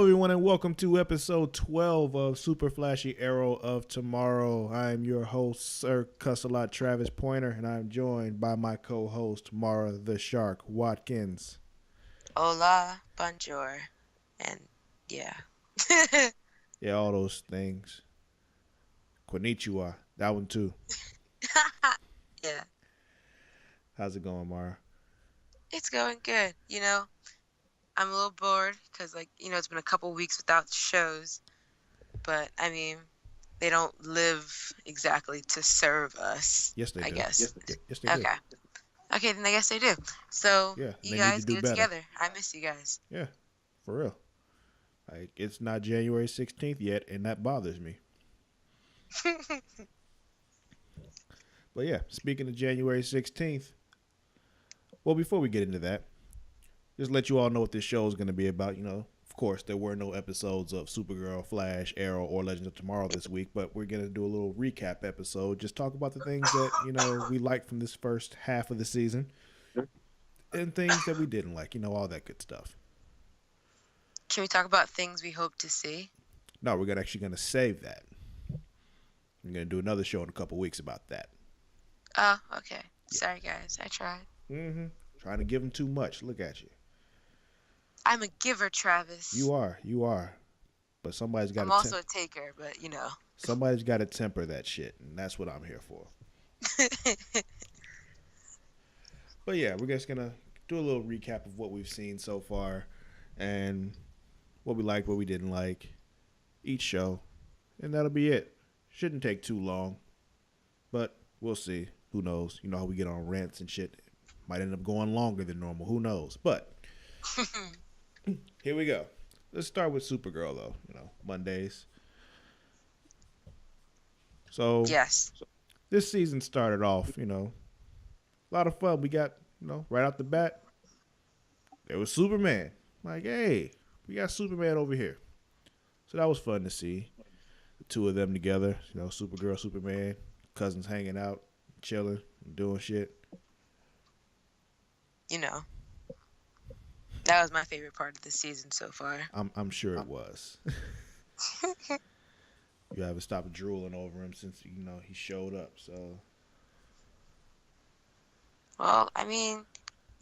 everyone, and welcome to episode 12 of Super Flashy Arrow of Tomorrow. I'm your host, Sir Cussalott Travis Pointer, and I'm joined by my co-host, Mara the Shark Watkins. Hola, bonjour, and yeah. Yeah, all those things. Konnichiwa, that one too. Yeah, How's it going, Mara? it's going good. I'm a little bored because, it's been a couple weeks without shows, but they don't live exactly to serve us, Yes, they I do. guess. Yes, they do. Okay. Okay, then I guess they do. So, Yeah, you they need to guys do get it better. together. I miss you guys. Yeah, for real. Like, it's not January 16th yet, and that bothers me. But yeah, speaking of January 16th, well, before we get into that, just let you all know what this show is going to be about. Of course, there were no episodes of Supergirl, Flash, Arrow, or Legends of Tomorrow this week, but we're going to do a little recap episode. Just talk about the things that, we liked from this first half of the season and things that we didn't like, all that good stuff. Can we talk about things we hope to see? No, we're actually going to save that. I'm going to do another show in a couple weeks about that. Oh, okay. Sorry, guys. I tried. Trying to give them too much. Look at you. I'm a giver, Travis. You are. But somebody's got I'm also a taker, but somebody's got to temper that shit, and that's what I'm here for. But yeah, we're just gonna do a little recap of what we've seen so far, and what we liked, what we didn't like, each show, and that'll be it. Shouldn't take too long, but we'll see. Who knows? You know how we get on rants and shit. Might end up going longer than normal. Who knows? But here we go. Let's start with Supergirl, though. Mondays. So, yes. This season started off, a lot of fun. We got, right out the bat, there was Superman. Like, hey, we got Superman over here. So that was fun to see. The two of them together, Supergirl, Superman, cousins hanging out, chilling, doing shit. That was my favorite part of the season so far. I'm sure it was. You haven't stopped drooling over him since he showed up. So, well,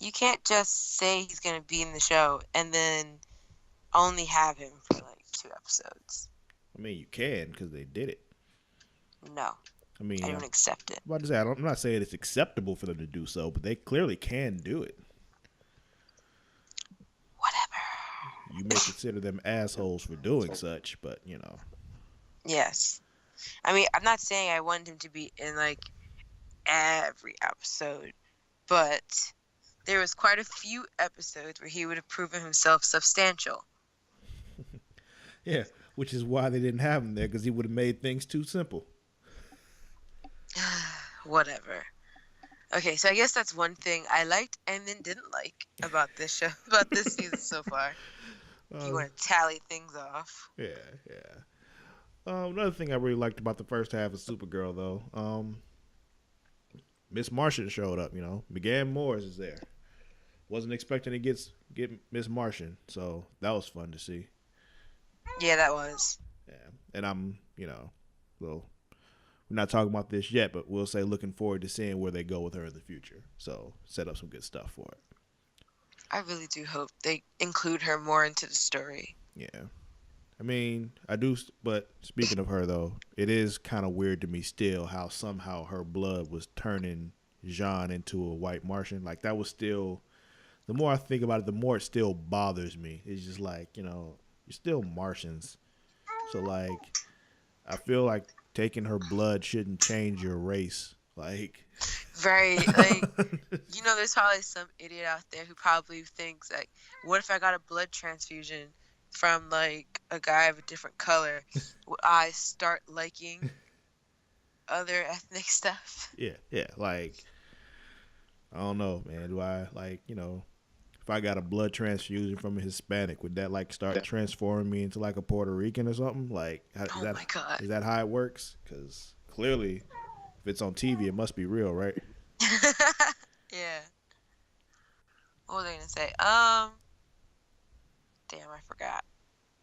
you can't just say he's gonna be in the show and then only have him for like 2 episodes. You can because they did it. No, I don't accept it. I'm not saying it's acceptable for them to do so, but they clearly can do it. Whatever. You may consider them assholes for doing such, but Yes. I'm not saying I want him to be in like every episode, but there was quite a few episodes where he would have proven himself substantial. Yeah, which is why they didn't have him there, because he would have made things too simple. Whatever. Okay, so I guess that's one thing I liked and then didn't like about this show, about this season so far. If you want to tally things off. Yeah. Another thing I really liked about the first half of Supergirl, though, Miss Martian showed up. McGann Moores is there. Wasn't expecting to get Miss Martian, so that was fun to see. Yeah, that was. Yeah, and I'm, well, we're not talking about this yet, but we'll say looking forward to seeing where they go with her in the future. So set up some good stuff for it. I really do hope they include her more into the story. Yeah. I do, but speaking of her, though, it is kind of weird to me still how somehow her blood was turning Jean into a white Martian. Like, that was still, the more I think about it, the more it still bothers me. It's just like, you're still Martians. So, like, I feel like taking her blood shouldn't change your race. Like, right. Like, there's probably some idiot out there who probably thinks, like, what if I got a blood transfusion from like a guy of a different color? Would I start liking other ethnic stuff? Yeah. Like, I don't know, man. Do I if I got a blood transfusion from a Hispanic, would that like start transforming me into like a Puerto Rican or something? Like, my God. Is that how it works? Because clearly, if it's on TV, it must be real, right? Yeah. What was I gonna say? Damn, I forgot.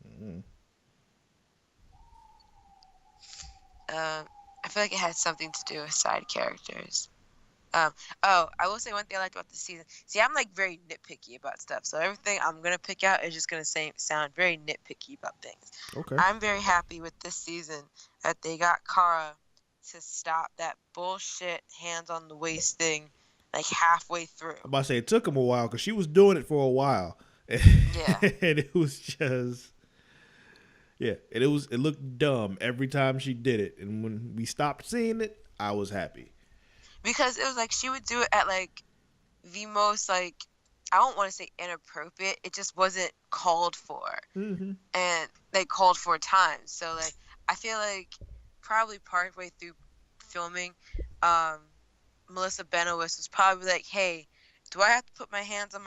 Mm. I feel like it had something to do with side characters. Um, oh, I will say one thing I liked about the season. See, I'm like very nitpicky about stuff, so everything I'm gonna pick out is just gonna sound very nitpicky about things. Okay. I'm very happy with this season that they got Kara to stop that bullshit hands on the waist thing, like halfway through. I'm about to say it took him a while because she was doing it for a while, and Yeah, it was just yeah, and it looked dumb every time she did it. And when we stopped seeing it, I was happy. because it was like she would do it at like the most like I don't want to say inappropriate. It just wasn't called for. Mm-hmm. And they called for time. So like I feel like probably partway through filming, um, Melissa Benoist was probably like, "Hey, do I have to put my hands on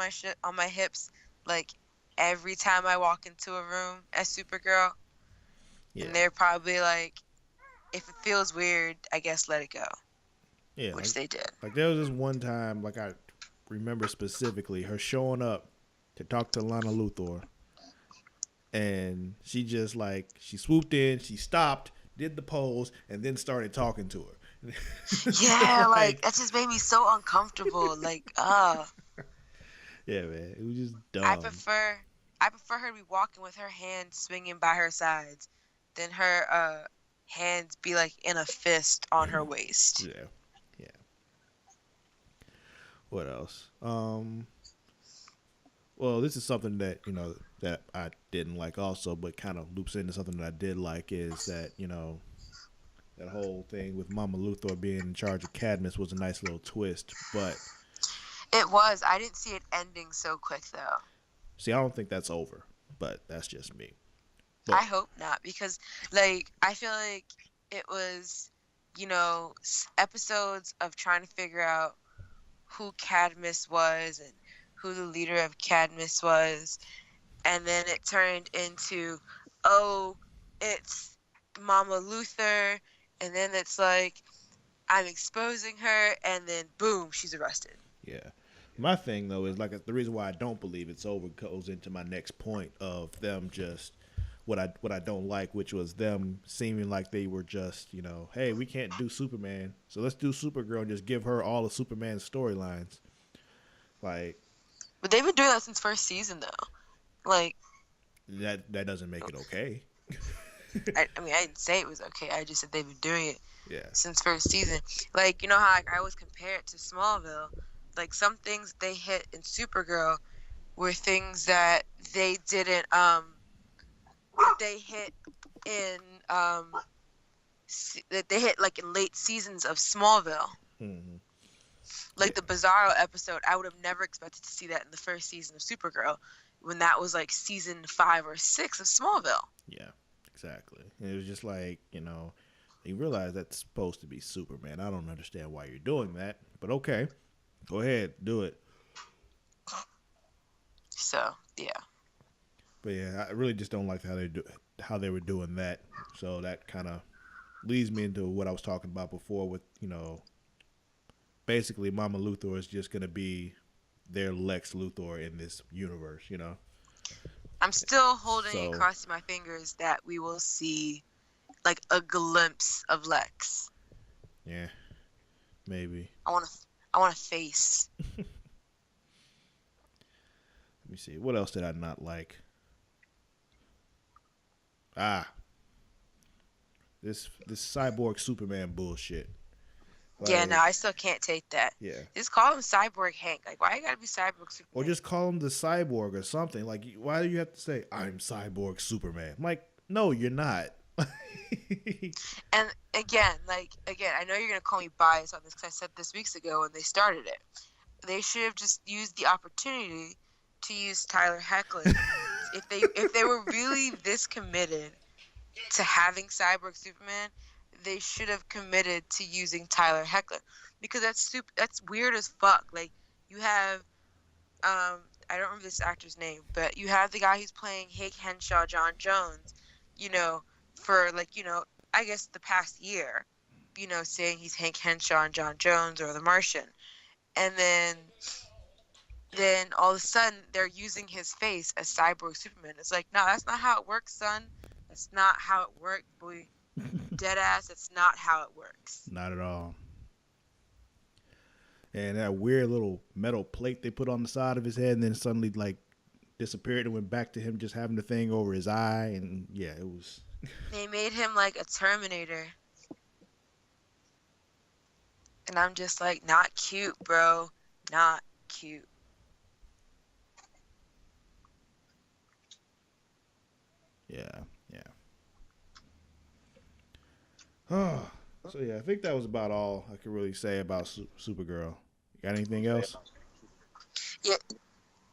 my hips like every time I walk into a room as Supergirl?" Yeah, And they're probably like, "If it feels weird, I guess let it go," yeah. which they did. Like there was this one time, like I remember specifically her showing up to talk to Lana Luthor, and she just like she swooped in, she stopped, did the pose, and then started talking to her. Yeah, like Like, that just made me so uncomfortable. Like, yeah, man, it was just I dumb. prefer I prefer her to be walking with her hands swinging by her sides than her hands be like in a fist on her waist. Yeah, yeah. What else? Well, this is something that that I didn't like also, but kind of loops into something that I did like is that that whole thing with Mama Luthor being in charge of Cadmus was a nice little twist. But It was. I didn't see it ending so quick though. see, I don't think that's over, but that's just me. I But hope not because like I feel like it was, episodes of trying to figure out who Cadmus was and who the leader of Cadmus was, and then it turned into, oh, it's Mama Luther, and then it's like I'm exposing her, and then boom, she's arrested. yeah, my thing though is like the reason why I don't believe it's over goes into my next point of them just what I don't like, which was them seeming like they were just hey, we can't do Superman, so let's do Supergirl and just give her all of Superman's storylines. Like But they've been doing that since first season though. Like that doesn't make it okay. I mean, I didn't say it was okay. I just said they've been doing it Yeah. since first season. Like you know how like, I always compare it to Smallville. Like some things they hit in Supergirl were things that they didn't that they hit in that they hit like in late seasons of Smallville. Mm-hmm. Like Yeah. the Bizarro episode, I would have never expected to see that in the first season of Supergirl, when that was like season 5 or 6 of Smallville. Yeah. Exactly. And it was just like you realize that's supposed to be Superman. I don't understand why you're doing that, but okay, go ahead, do it. So yeah, But yeah, I really just don't like how they were doing that. So that kind of leads me into what I was talking about before with basically Mama Luthor is just gonna be their Lex Luthor in this universe. I'm still holding and So crossing my fingers that we will see like a glimpse of Lex. yeah, maybe. I want a face. Let me see. What else did I not like? Ah, this cyborg Superman bullshit. Yeah, no, Like, I still can't take that. yeah. Just call him Cyborg Hank. Like, why you gotta be Cyborg Or Superman? just call him the cyborg or something. Like, why do you have to say I'm cyborg Superman? I'm like, no, you're not. And again, I know you're gonna call me biased on this because I said this weeks ago when they started it. They should have just used the opportunity to use Tyler Hoechlin. If they were really this committed to having Cyborg Superman, they should have committed to using Tyler Hoechlin because that's weird as fuck. Like you have I don't remember this actor's name, but you have the guy who's playing Hank Henshaw, John Jones, you know, for like I guess the past year, saying he's Hank Henshaw and John Jones or The Martian, and then then all of a sudden they're using his face as Cyborg Superman. It's like, no, that's not how it works, son. That's not how it works, boy. Dead ass, that's not how it works. Not at all. And that weird little metal plate they put on the side of his head, and then suddenly like disappeared and went back to him just having the thing over his eye, and yeah, it was. They made him like a Terminator. And I'm just like, not cute, bro. Not cute. Yeah, yeah. Oh, so yeah, I think that was about all I could really say about Supergirl. You got anything else? Yeah.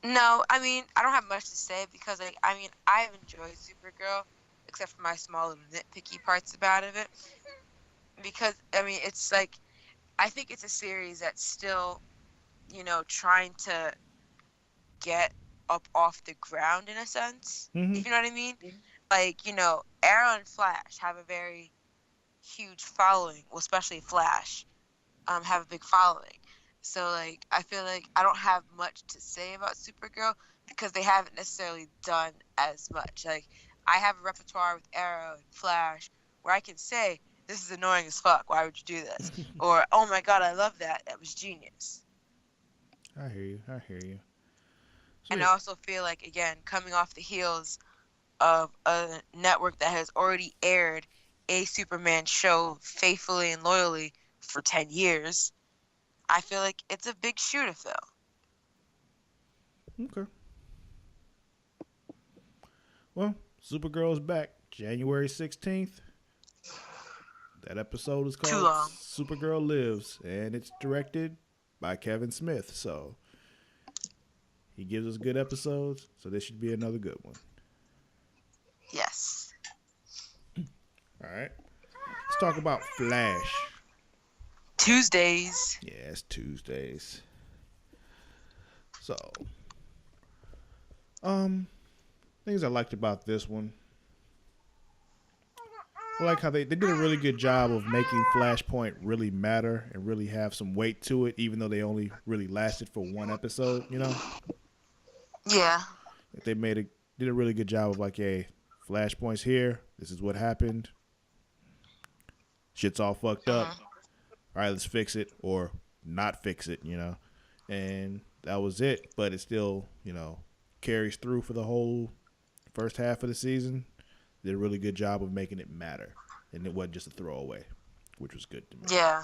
No, I mean, I don't have much to say because, like, I mean, I've enjoyed Supergirl, except for my small little nitpicky parts about it. Because, I mean, it's like, I think it's a series that's still, trying to get up off the ground in a sense, if you know what I mean. Like, Arrow and Flash have a very huge following, well, especially Flash, have a big following. So, like, I feel like I don't have much to say about Supergirl because they haven't necessarily done as much. Like, I have a repertoire with Arrow and Flash where I can say, this is annoying as fuck. Why would you do this? Or, oh my god, I love that. That was genius. I hear you. I hear you. So, and I also feel like, again, coming off the heels of a network that has already aired a Superman show faithfully and loyally for 10 years, I feel like it's a big shoe to fill. Okay. Well, Supergirl's back January 16th. That episode is called Supergirl Lives, and it's directed by Kevin Smith. So he gives us good episodes, so this should be another good one. Yes. All right. Let's talk about Flash. Tuesdays. Yeah, it's Tuesdays. So, things I liked about this one. I like how they did a really good job of making Flashpoint really matter and really have some weight to it, even though they only really lasted for one episode, Yeah. They did a really good job of like, hey, Flashpoint's here. This is what happened. Shit's all fucked up. All right, let's fix it or not fix it, And that was it. But it still, carries through for the whole first half of the season. Did a really good job of making it matter. And it wasn't just a throwaway, which was good to me. Yeah.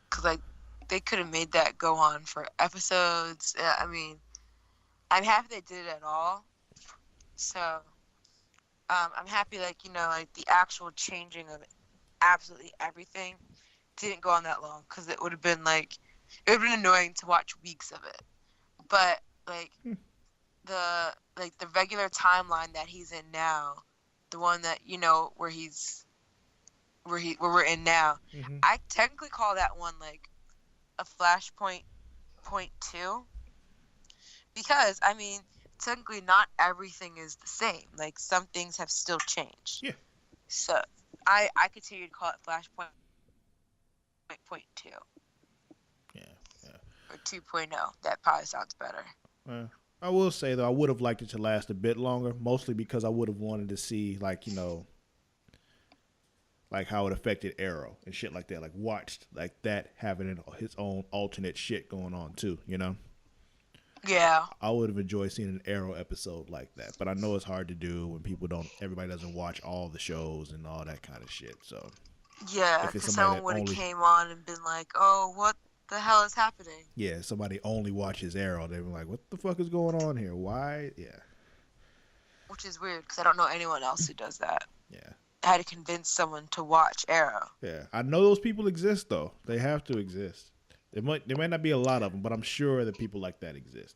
Because, like, they could have made that go on for episodes. I mean, I'm happy they did it at all. So, I'm happy, like, like the actual changing of absolutely everything didn't go on that long. Because it would have been, like, it would have been annoying to watch weeks of it. But, like, the regular timeline that he's in now, the one that where we're in now, I technically call that one like a Flashpoint point 2, because I mean technically not everything is the same. Like some things have still changed. Yeah. So I continue to call it Flashpoint point 2. Yeah. Or 2.0. That probably sounds better. I will say, though, I would have liked it to last a bit longer, mostly because I would have wanted to see, like, like how it affected Arrow and shit like that. Like, watched, like, that having his own alternate shit going on, too, Yeah. I would have enjoyed seeing an Arrow episode like that. But I know it's hard to do when everybody doesn't watch all the shows and all that kind of shit, so. Yeah, because someone would have came on and been like, oh, what the hell is happening? Yeah, somebody only watches Arrow. They were like, what the fuck is going on here? Why? Yeah. Which is weird because I don't know anyone else who does that. Yeah. I had to convince someone to watch Arrow. Yeah. I know those people exist, though. They have to exist. There might not be a lot of them, but I'm sure that people like that exist.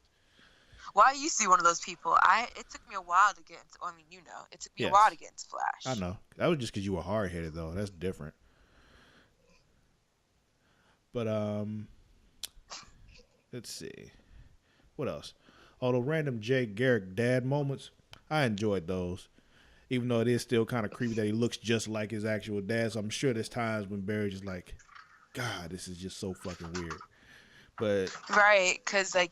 Well, I used to be one of those people. It took me a while to get into, it took me a while to get into Flash. I know. That was just because you were hard-headed, though. That's different. But, let's see. What else? Although random Jay Garrick dad moments, I enjoyed those. Even though it is still kind of creepy that he looks just like his actual dad. So I'm sure there's times when Barry's just like, God, this is just so fucking weird. But Right, because, like,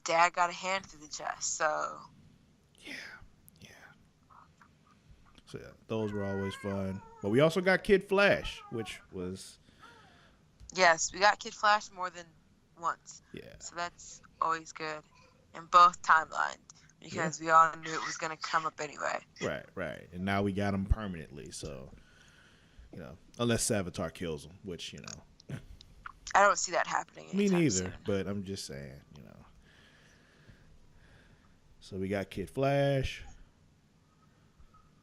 Dad got a hand through the chest, so. yeah, yeah. So yeah, those were always fun. But we also got Kid Flash, which was Yes, we got Kid Flash more than once. yeah, So that's always good in both timelines yeah. because we all knew it was going to come up anyway. Right, right. And now we got him permanently. So unless Savitar kills him, which I don't see that happening me anytime neither. soon. But I'm just saying. So we got Kid Flash.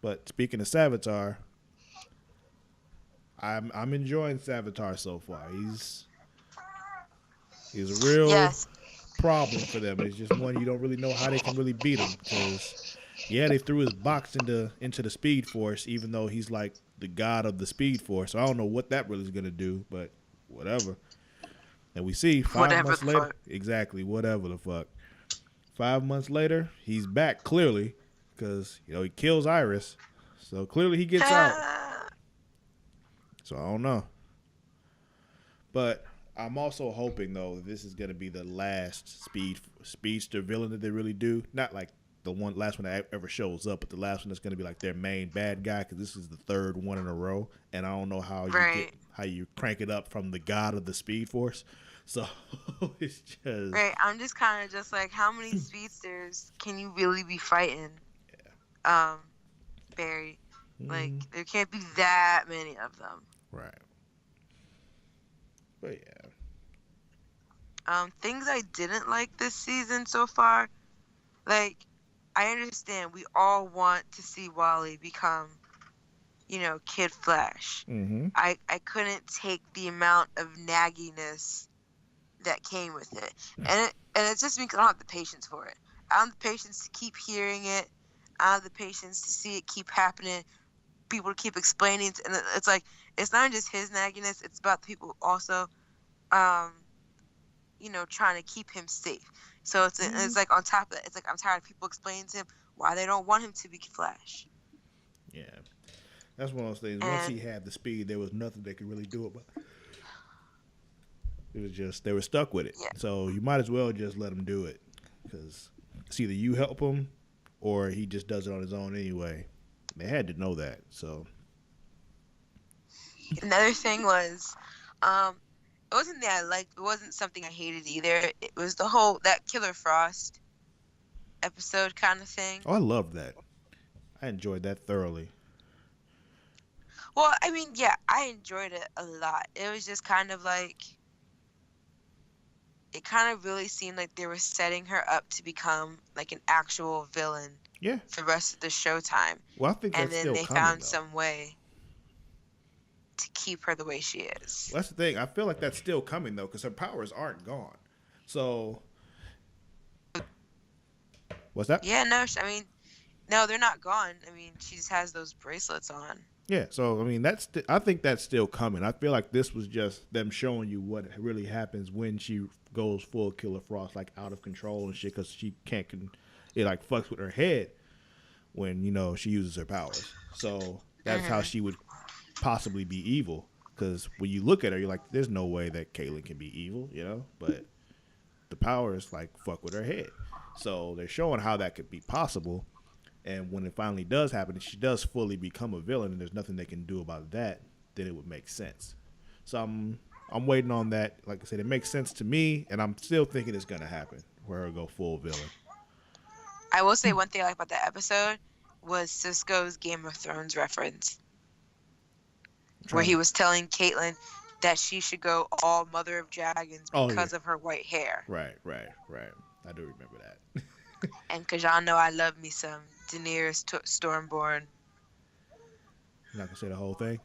But speaking of Savitar, I'm enjoying Savitar so far. He's a real problem for them. It's just one you don't really know how they can really beat him because they threw his box into the Speed Force, even though he's like the god of the Speed Force. So I don't know what that really is gonna do, but whatever. And we see 5 months later, exactly whatever the fuck. 5 months later, he's back clearly because he kills Iris, so clearly he gets out. So I don't know, but I'm also hoping though that this is gonna be the last speedster villain that they really do. Not like the last one that ever shows up, but the last one that's gonna be like their main bad guy because this is the third one in a row, and I don't know how you crank it up from the god of the Speed Force. So it's just right. I'm just kind of just like, how many speedsters can you really be fighting? Yeah. Barry, like there can't be that many of them. Right. But yeah. Things I didn't like this season so far, like I understand we all want to see Wally become, Kid Flash. Mm-hmm. I couldn't take the amount of nagginess that came with it, and it just means I don't have the patience for it. I don't have the patience to keep hearing it. I don't have the patience to see it keep happening. People keep explaining, and it's like it's not just his nagginess; it's about the people also, trying to keep him safe. So it's like on top of that, it's like I'm tired of people explaining to him why they don't want him to be Flash. Yeah, that's one of those things. Once he had the speed, there was nothing they could really do about it. It was just they were stuck with it. Yeah. So you might as well just let him do it because it's either you help him or he just does it on his own anyway. They had to know that. So another thing was, it wasn't that I liked. It wasn't something I hated either. It was the whole that Killer Frost episode kind of thing. Oh, I loved that. I enjoyed that thoroughly. Well, I mean, yeah, I enjoyed it a lot. It was just kind of like. It kind of really seemed like they were setting her up to become like an actual villain. Yeah. For the rest of the showtime. Well, I think that's still coming. And then they found some way to keep her the way she is. Well, that's the thing. I feel like that's still coming though, because her powers aren't gone. So, what's that? Yeah, no. I mean, no, they're not gone. I mean, she just has those bracelets on. Yeah, so I mean I think that's still coming. I feel like this was just them showing you what really happens when she goes full Killer Frost, like out of control and shit, because she can't. It like fucks with her head when she uses her powers. So that's how she would possibly be evil. Because when you look at her, you're like, there's no way that Caitlyn can be evil, But the powers like fuck with her head. So they're showing how that could be possible. And when it finally does happen, and she does fully become a villain, and there's nothing they can do about that, then it would make sense. So I'm waiting on that. Like I said, it makes sense to me, and I'm still thinking it's gonna happen, where her go full villain. I will say one thing I like about that episode was Cisco's Game of Thrones reference, where he was telling Caitlyn that she should go all Mother of Dragons because of her white hair. Right. I do remember that. And because y'all know I love me some Daenerys Stormborn. You're not going to say the whole thing?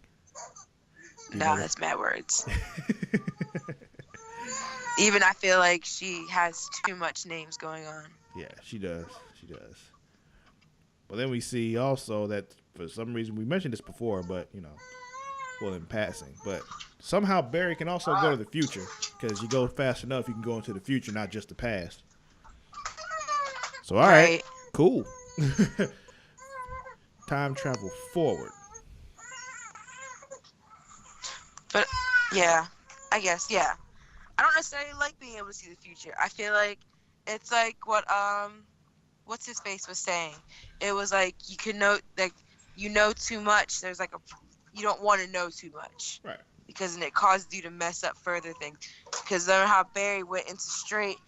No, that's mad words. Even I feel like she has too much names going on. Yeah, she does. But then we see also that for some reason, we mentioned this before, but, in passing. But somehow Barry can also go to the future because you go fast enough, you can go into the future, not just the past. So, all right, cool. Time travel forward. But, yeah, I guess, yeah. I don't necessarily like being able to see the future. I feel like it's like what what's his face was saying. It was like you can know, like, you know too much. There's like a, you don't want to know too much Right. because then it causes you to mess up further things. Because then how Barry went into straight,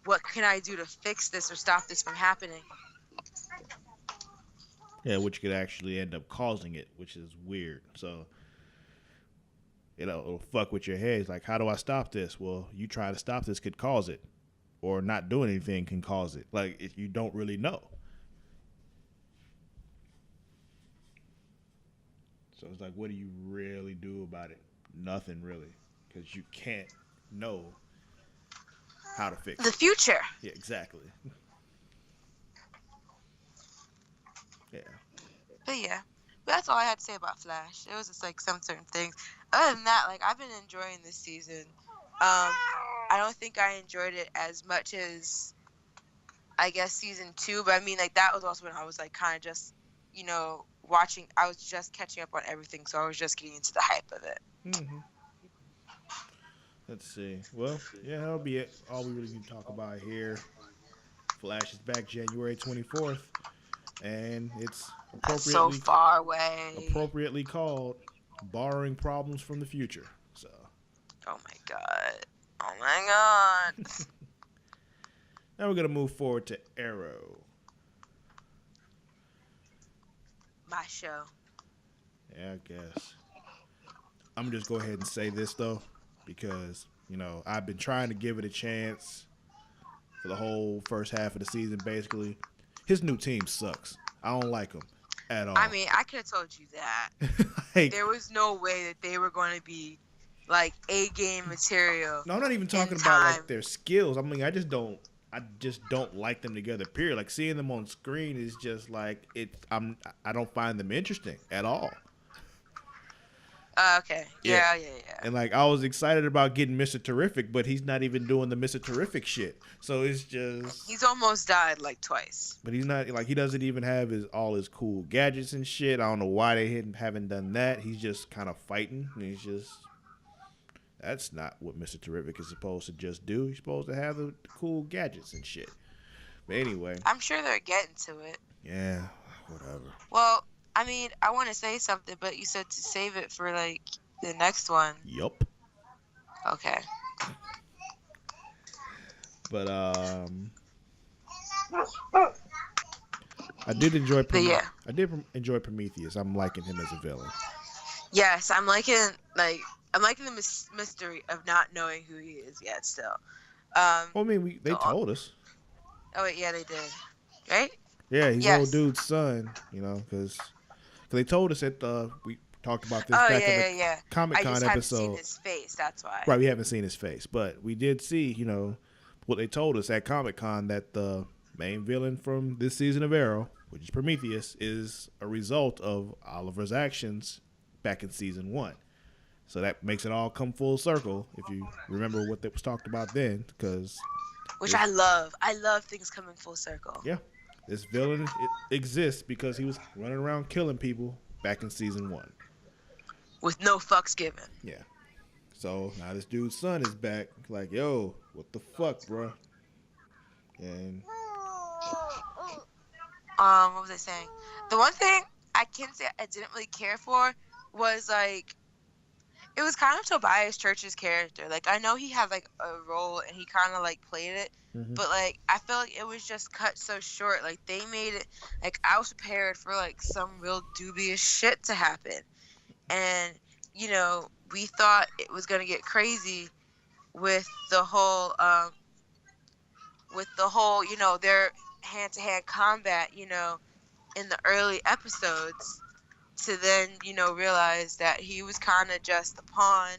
what can I do to fix this or stop this from happening? Yeah, which could actually end up causing it, which is weird. So, it'll fuck with your head. It's like, how do I stop this? Well, you try to stop this could cause it, or not doing anything can cause it. Like, if you don't really know. So it's like, what do you really do about it? Nothing really, because you can't know how to fix The it. future. Yeah, exactly. Yeah. But yeah, but that's all I had to say about Flash. It was just like some certain things. Other than that, like, I've been enjoying this season. I don't think I enjoyed it as much as, I guess, season 2, but I mean, like, that was also when I was like kind of just, watching. I was just catching up on everything, so I was just getting into the hype of it. Mm-hmm. Let's see. Well, yeah, that'll be it. All we really need to talk about here. Flash is back January 24th, and it's That's so far away. appropriately called "Borrowing Problems from the Future." So. Oh my god. Oh my god. Now we're gonna move forward to Arrow. My show. Yeah, I guess. I'm gonna just go ahead and say this though, because I've been trying to give it a chance for the whole first half of the season. Basically, his new team sucks. I don't like him at all. I mean, I could have told you that. Like, there was no way that they were going to be like A-game material. No, I'm not even talking about like their skills. I mean, I just don't like them together. Period. Like, seeing them on screen is just like I don't find them interesting at all. Okay. Yeah. And like, I was excited about getting Mr. Terrific, but he's not even doing the Mr. Terrific shit. So it's just, he's almost died like twice. But he's not, like, he doesn't even have all his cool gadgets and shit. I don't know why they haven't done that. He's just kind of fighting. And he's just, that's not what Mr. Terrific is supposed to just do. He's supposed to have the cool gadgets and shit. But anyway, I'm sure they're getting to it. Yeah, whatever. Well, I mean, I want to say something, but you said to save it for, like, the next one. Yup. Okay. But, I did enjoy Prometheus. I'm liking him as a villain. Yes, I'm liking the mystery of not knowing who he is yet still. Well, I mean, they told us. Oh, wait, yeah, they did. Right? Yeah, he's old dude's son, because they told us that we talked about this back in the Comic-Con episode. I just haven't seen his face, that's why. Right, we haven't seen his face. But we did see, what they told us at Comic-Con, that the main villain from this season of Arrow, which is Prometheus, is a result of Oliver's actions back in season 1. So that makes it all come full circle, if you remember what that was talked about then, which I love. I love things coming full circle. Yeah. This villain exists because he was running around killing people back in season 1. With no fucks given. Yeah. So now this dude's son is back. Like, yo, what the fuck, bro? And what was I saying? The one thing I can say I didn't really care for was, like, it was kind of Tobias Church's character. Like, I know he had, like, a role and he kind of, like, played it. Mm-hmm. But, like, I feel like it was just cut so short. Like, they made it, like, I was prepared for, like, some real dubious shit to happen. And, we thought it was going to get crazy with the whole, their hand-to-hand combat, in the early episodes. To then, realize that he was kind of just a pawn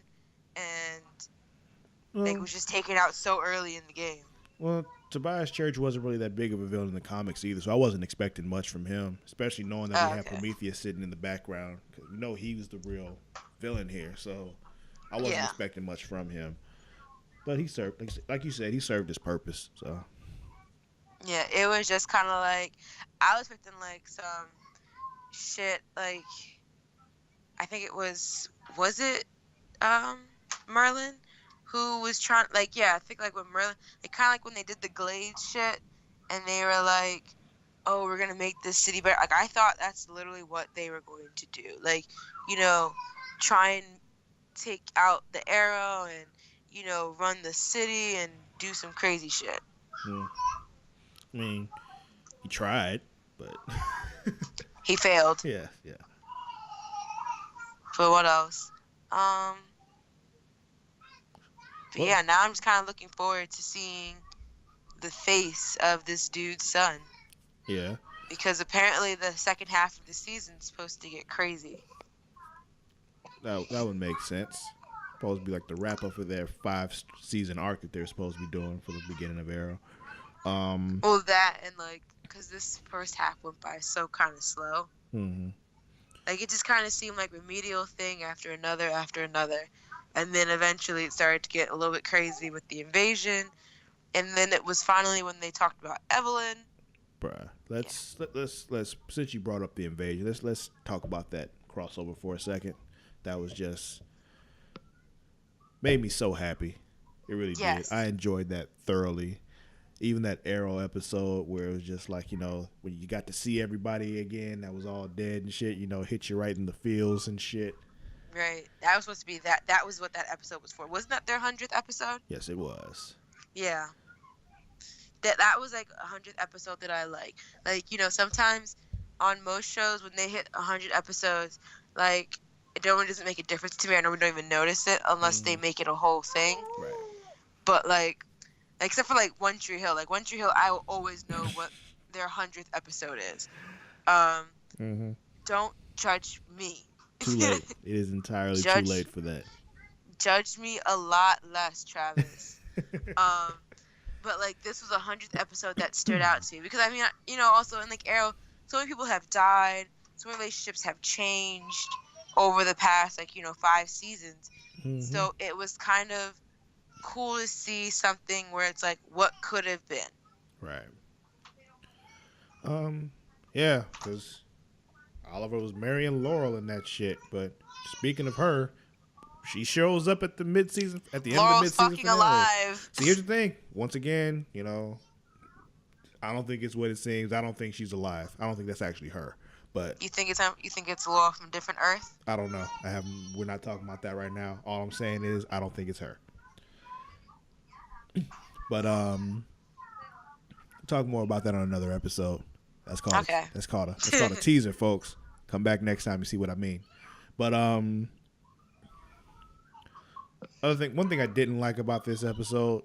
and was just taken out so early in the game. Well, Tobias Church wasn't really that big of a villain in the comics either, so I wasn't expecting much from him, especially knowing that we have Prometheus sitting in the background. Because we know he was the real villain here, so I wasn't expecting much from him. But he served, like you said, he served his purpose. So yeah, it was just kind of like, I was expecting like some shit, like, I think it was it Merlin, who was trying, like, yeah, I think, like, when Merlin, like, kind of like when they did the Glade shit, and they were like, oh, we're gonna make this city better. Like, I thought that's literally what they were going to do. Like, you know, try and take out the Arrow and, you know, run the city and do some crazy shit. I mean, he tried, but He failed. yeah. But what else? But Well, yeah, now I'm just kind of looking forward to seeing the face of this dude's son. yeah. Because apparently the second half of the season's supposed to get crazy. That would make sense. Supposed to be like the wrap up of their 5-season arc that they're supposed to be doing for the beginning of Arrow. Well, that and like, because this first half went by so kind of slow. Mm-hmm. Like, it just kind of seemed like remedial thing after another, and then eventually it started to get a little bit crazy with the invasion, and then it was finally when they talked about Evelyn. Bruh, let's since you brought up the invasion, let's talk about that crossover for a second. That was just made me so happy. It really did. I enjoyed that thoroughly. Even that Arrow episode where it was just like, you know, when you got to see everybody again that was all dead and shit, you know, hit you right in the feels and shit. Right. That was supposed to be that was what that episode was for. Wasn't that their 100th episode? Yes, it was. Yeah. That was like a 100th episode that I like. Like, you know, sometimes on most shows when they hit 100 episodes, like, it normally doesn't make a difference to me. I normally don't even notice it unless they make it a whole thing. Right. But like, except for like One Tree Hill. Like, One Tree Hill, I will always know what their 100th episode is. Don't judge me. Too late. It is entirely too late for that. Judge me a lot less, Travis. But like, this was a 100th episode that stood out to me because I mean, you know, also in like Arrow, so many people have died, so many relationships have changed over the past, like, you know, 5 seasons. So it was kind of cool to see something where it's like, what could have been. Right. Yeah, because Oliver was marrying Laurel in that shit. But speaking of her, she shows up at the mid-season, at the end of the mid-season fucking finale. Alive. See, here's the thing. Once again, you know, I don't think it's what it seems. I don't think she's alive. I don't think that's actually her. But you think it's Laurel from a different Earth? I don't know. We're not talking about that right now. All I'm saying is I don't think it's her. But talk more about that on another episode. That's called a teaser, folks. Come back next time and see what I mean. But one thing I didn't like about this episode,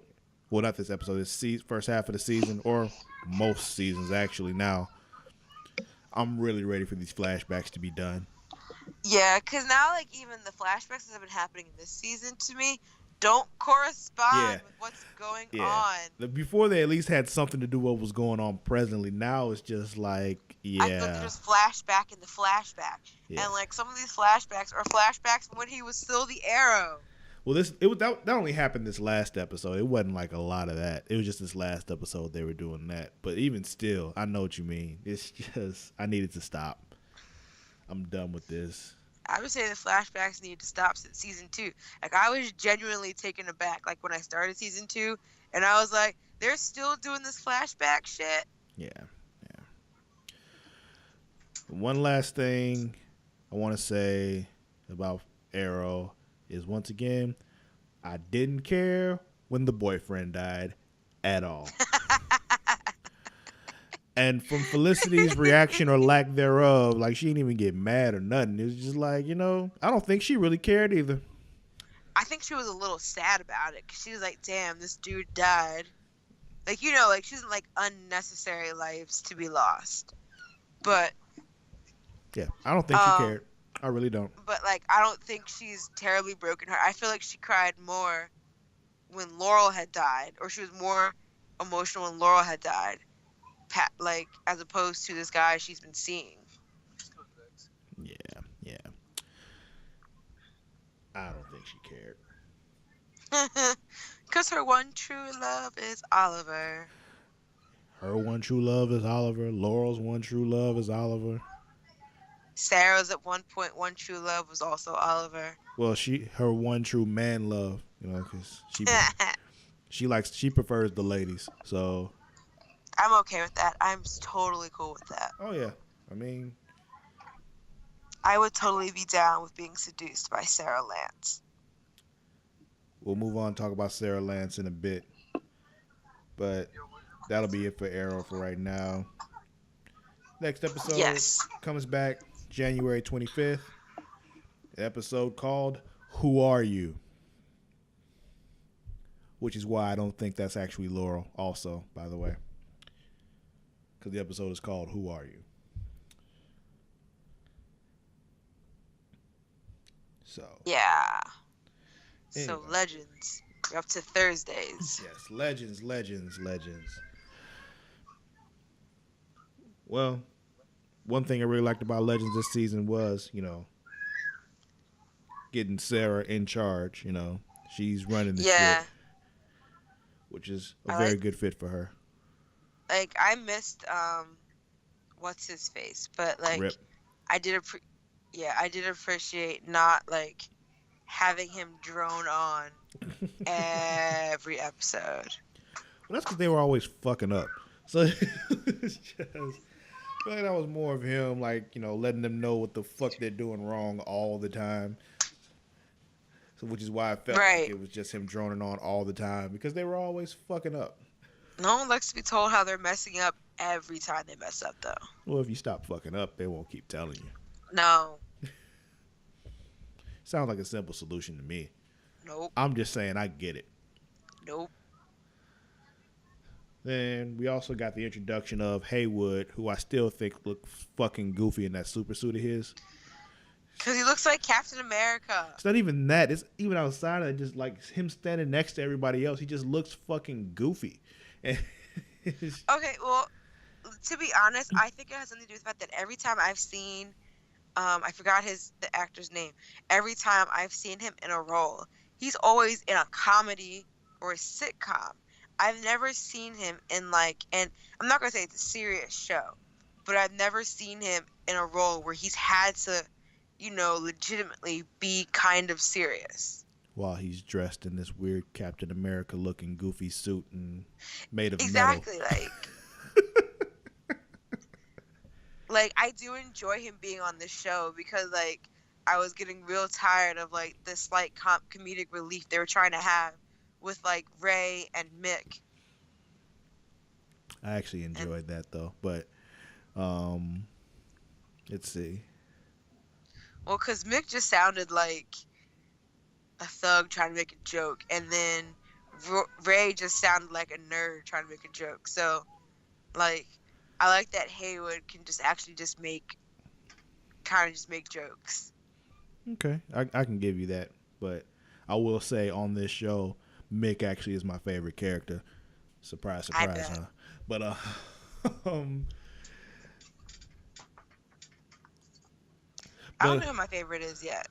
well, not this episode, this first half of the season, or most seasons actually now, I'm really ready for these flashbacks to be done. Yeah, because now, like, even the flashbacks that have been happening in this season to me don't correspond with what's going on. Before they at least had something to do with what was going on presently. Now it's just like, I feel like there's flashback in the flashback. Yeah. And, like, some of these flashbacks are flashbacks from when he was still the Arrow. Well, that only happened this last episode. It wasn't like a lot of that. It was just this last episode they were doing that. But even still, I know what you mean. It's just, I needed to stop. I'm done with this. I would say the flashbacks needed to stop since season 2. Like, I was genuinely taken aback, like, when I started season 2, and I was like, they're still doing this flashback shit? Yeah. One last thing I want to say about Arrow is, once again, I didn't care when the boyfriend died at all. And from Felicity's reaction or lack thereof, like, she didn't even get mad or nothing. It was just like, you know, I don't think she really cared either. I think she was a little sad about it because she was like, damn, this dude died. Like, you know, like, she's like unnecessary lives to be lost. But yeah, I don't think she cared. I really don't. But, like, I don't think she's terribly broken heart. I feel like she cried more when Laurel had died, or she was more emotional when Laurel had died, like, as opposed to this guy she's been seeing. Yeah. I don't think she cared. Because her one true love is Oliver. Her one true love is Oliver. Laurel's one true love is Oliver. Sarah's at one point one true love was also Oliver. Well, her one true man love, because she prefers the ladies. So, I'm okay with that. I'm totally cool with that. oh yeah, I mean, I would totally be down with being seduced by Sarah Lance. we'll move on and talk about Sarah Lance in a bit, but that'll be it for Arrow for right now. Next episode comes back January 25th. An episode called Who Are You? Which is why I don't think that's actually Laurel also, by the way. Because the episode is called Who Are You? So. Yeah. Anyway. So Legends. We're up to Thursdays. Yes, Legends. Well, one thing I really liked about Legends this season was, getting Sarah in charge, She's running the shit. Which is a very good fit for her. Like, I missed, what's his face? But, like, Rip. I did appreciate not, like, having him drone on every episode. Well, that's because they were always fucking up. So it's just, I feel like that was more of him, like, letting them know what the fuck they're doing wrong all the time. So, which is why I felt like it was just him droning on all the time, because they were always fucking up. No one likes to be told how they're messing up every time they mess up, though. Well, if you stop fucking up, they won't keep telling you. No. Sounds like a simple solution to me. Nope. I'm just saying I get it. Nope. Then we also got the introduction of Haywood, who I still think looks fucking goofy in that super suit of his. Because he looks like Captain America. It's not even that. It's even outside of it, just like him standing next to everybody else. He just looks fucking goofy. Okay, well, to be honest, I think it has something to do with the fact that every time I've seen, I forgot the actor's name. Every time I've seen him in a role, he's always in a comedy or a sitcom. I've never seen him in and I'm not going to say it's a serious show, but I've never seen him in a role where he's had to, legitimately be kind of serious. While he's dressed in this weird Captain America looking goofy suit and made of exactly, metal. Like I do enjoy him being on this show because I was getting real tired of the slight comedic relief they were trying to have with Ray and Mick. I actually enjoyed that though, but let's see. Well, because Mick just sounded like a thug trying to make a joke, and then Ray just sounded like a nerd trying to make a joke. So, I like that Haywood can just make jokes. Okay, I can give you that, but I will say on this show, Mick actually is my favorite character. Surprise, huh? But I don't know who my favorite is yet.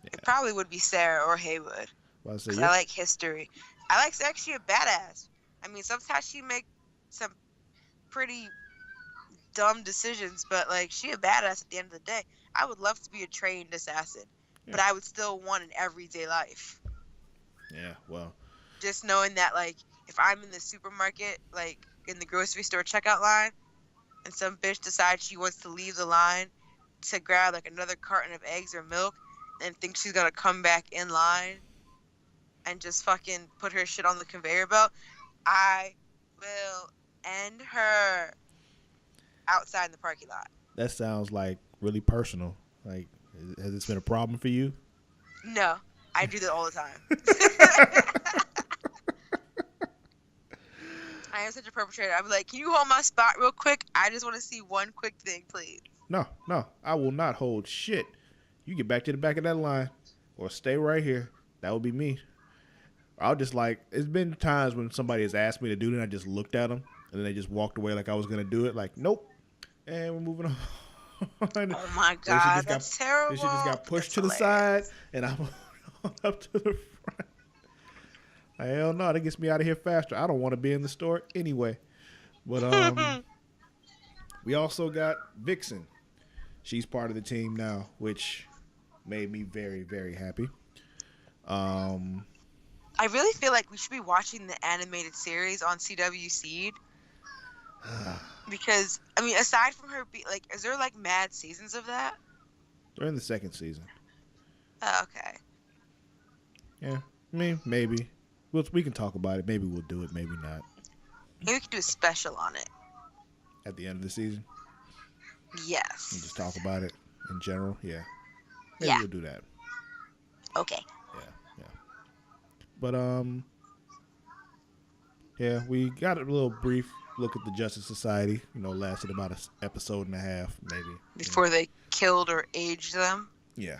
Yeah. It probably would be Sarah or Haywood. Because I like history. I like actually a badass. I mean, sometimes she make some pretty dumb decisions, but she a badass at the end of the day. I would love to be a trained assassin, but I would still want an everyday life. Yeah, well. Just knowing that if I'm in the supermarket, in the grocery store checkout line, and some bitch decides she wants to leave the line to grab another carton of eggs or milk and thinks she's gonna come back in line and just fucking put her shit on the conveyor belt, I will end her outside in the parking lot. That sounds really personal. Has this been a problem for you? No, I do that all the time. I am such a perpetrator. I'm like, can you hold my spot real quick? I just want to see one quick thing, please. No, I will not hold shit. You get back to the back of that line or stay right here. That would be me. I'll just it's been times when somebody has asked me to do it and I just looked at them and then they just walked away like I was going to do it. Nope. And we're moving on. Oh my God, that's terrible. This shit just got pushed to the side and I'm up to the front. Hell no, that gets me out of here faster. I don't want to be in the store anyway. But we also got Vixen, She's part of the team now, which made me very, very happy. I really feel like we should be watching the animated series on CW Seed. Because, I mean, aside from her, is there like mad seasons of that? They're in the second season. Oh, okay. Yeah, I mean, maybe. We can talk about it. Maybe we'll do it. Maybe not. Maybe we could do a special on it. At the end of the season? Yes. And just talk about it in general? Yeah. Maybe Yeah. we'll do that. Okay. Yeah. But, yeah, we got a little brief look at the Justice Society. Lasted about an episode and a half, maybe. Before they killed or aged them? Yeah.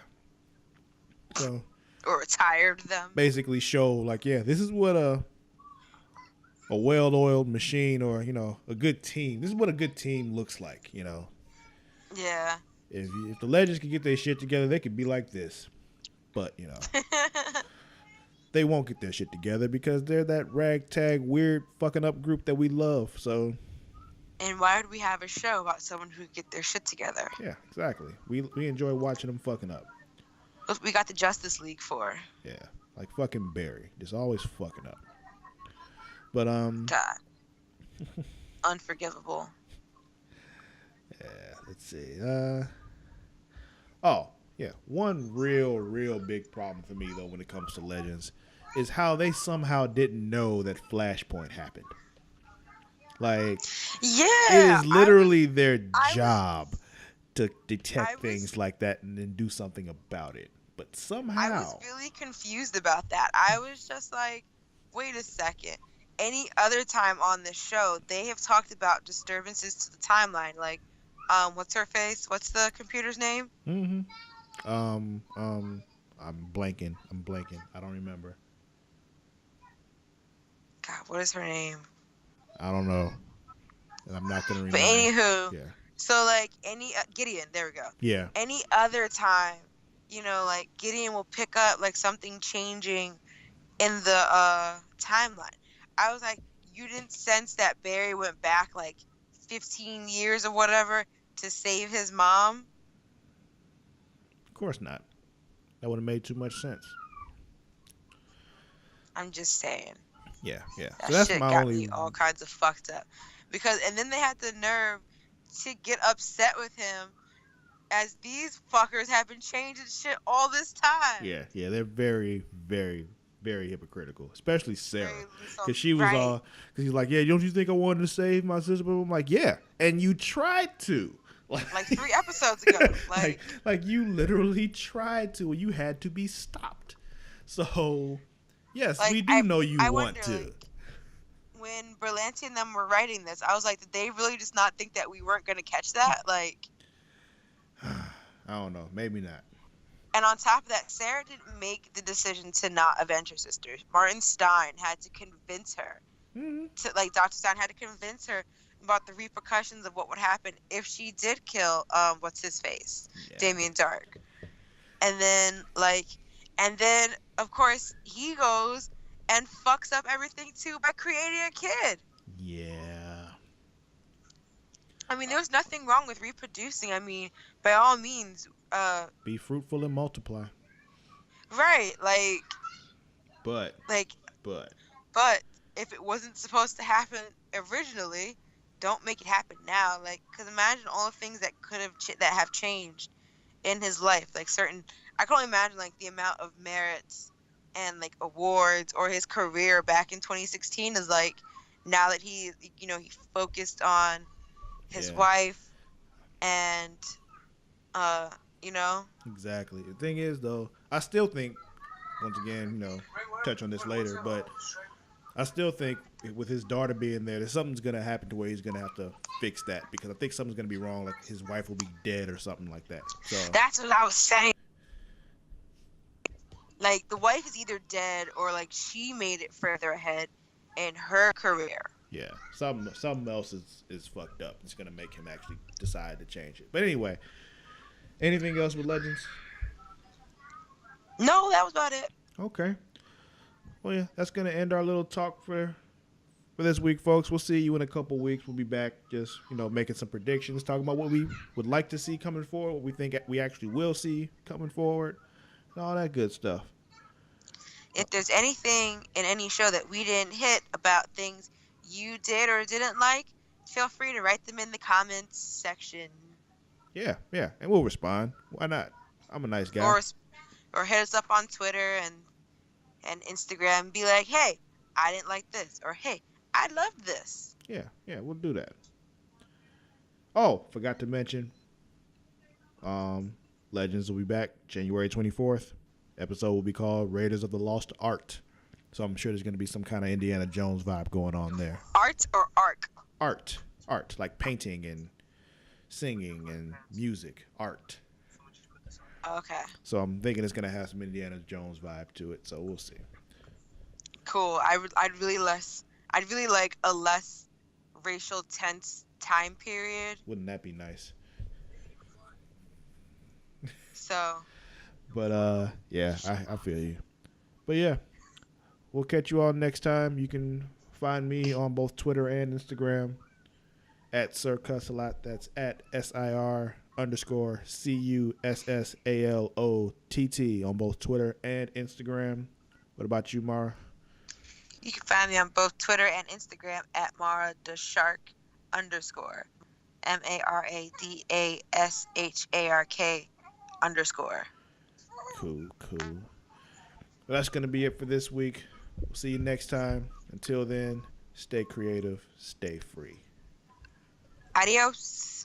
So... or retired them. Basically show, like, yeah, this is what a well-oiled machine or, a good team. This is what a good team looks like, Yeah. If the Legends could get their shit together, they could be like this. But, they won't get their shit together because they're that ragtag, weird, fucking up group that we love, so. And why would we have a show about someone who get their shit together? Yeah, exactly. We enjoy watching them fucking up. What we got the Justice League for. Yeah, like fucking Barry. Just always fucking up. But, God. Unforgivable. Yeah, let's see. Oh, yeah. One real big problem for me, though, when it comes to Legends is how they somehow didn't know that Flashpoint happened. Like, yeah, it is literally their job to detect things like that and then do something about it. But somehow... I was really confused about that. I was just like, wait a second. Any other time on this show, they have talked about disturbances to the timeline. Like, what's her face? What's the computer's name? Mm-hmm. I'm blanking. I don't remember. God, what is her name? I don't know. And I'm not going to remember. But anywho, yeah. So, like, Gideon, there we go. Yeah. Any other time, like, Gideon will pick up, like, something changing in the timeline. I was like, you didn't sense that Barry went back, like, 15 years or whatever to save his mom? Of course not. That would have made too much sense. I'm just saying. Yeah. That so that's shit my got only... me all kinds of fucked up. And then they had the nerve to get upset with him as these fuckers have been changing shit all this time. Yeah, they're very, very, very hypocritical, especially Sarah, because she was right. all, because he's like, yeah, don't you think I wanted to save my sister? But I'm like, yeah, and you tried to, like 3 episodes ago, like you literally tried to, and you had to be stopped. So, yes, we do know you want to. Like, when Berlanti and them were writing this, I was like, did they really just not think that we weren't going to catch that? Like, I don't know, maybe not. And on top of that, Sarah didn't make the decision to not avenge her sister. Martin Stein had to convince her. Mm-hmm. Dr. Stein had to convince her about the repercussions of what would happen if she did kill, what's his face? Yeah. Damien Dark. And then, of course, he goes and fucks up everything, too, by creating a kid. Yeah. I mean, there was nothing wrong with reproducing. I mean, by all means... be fruitful and multiply. Right, But if it wasn't supposed to happen originally, don't make it happen now. Because imagine all the things that that have changed in his life. I can only imagine, the amount of merits and, awards or his career back in 2016 is, now that he focused on his wife and, Exactly. The thing is, though, I still think, once again, touch on this later, but I still think with his daughter being there, something's going to happen to where he's going to have to fix that, because I think something's going to be wrong, like his wife will be dead or something like that. So that's what I was saying. The wife is either dead or, she made it further ahead in her career. Yeah, something else is fucked up. It's going to make him actually decide to change it. But anyway, anything else with Legends? No, that was about it. Okay. Well, yeah, that's going to end our little talk for for this week, folks. We'll see you in a couple weeks. We'll be back just, making some predictions, talking about what we would like to see coming forward, what we think we actually will see coming forward, and all that good stuff. If there's anything in any show that we didn't hit about things you did or didn't like, feel free to write them in the comments section. Yeah, and we'll respond. Why not? I'm a nice guy. Or hit us up on Twitter and Instagram. Be like, hey, I didn't like this. Or, hey, I loved this. Yeah, we'll do that. Oh, forgot to mention, Legends will be back January 24th. Episode will be called Raiders of the Lost Art. So I'm sure there's going to be some kind of Indiana Jones vibe going on there. Art or arc? Art, like painting and singing and music. Art. Okay. So I'm thinking it's going to have some Indiana Jones vibe to it. So we'll see. Cool. I'd really like a less racial tense time period. Wouldn't that be nice? So. But yeah, I feel you. But yeah, we'll catch you all next time. You can find me on both Twitter and Instagram at Sir Cussalott. That's at SIR_CUSSALOTT on both Twitter and Instagram. What about you, Mara? You can find me on both Twitter and Instagram at Mara the Shark _ MARADASHARK _. Cool. Well, that's going to be it for this week. We'll see you next time. Until then, stay creative, stay free. Adios.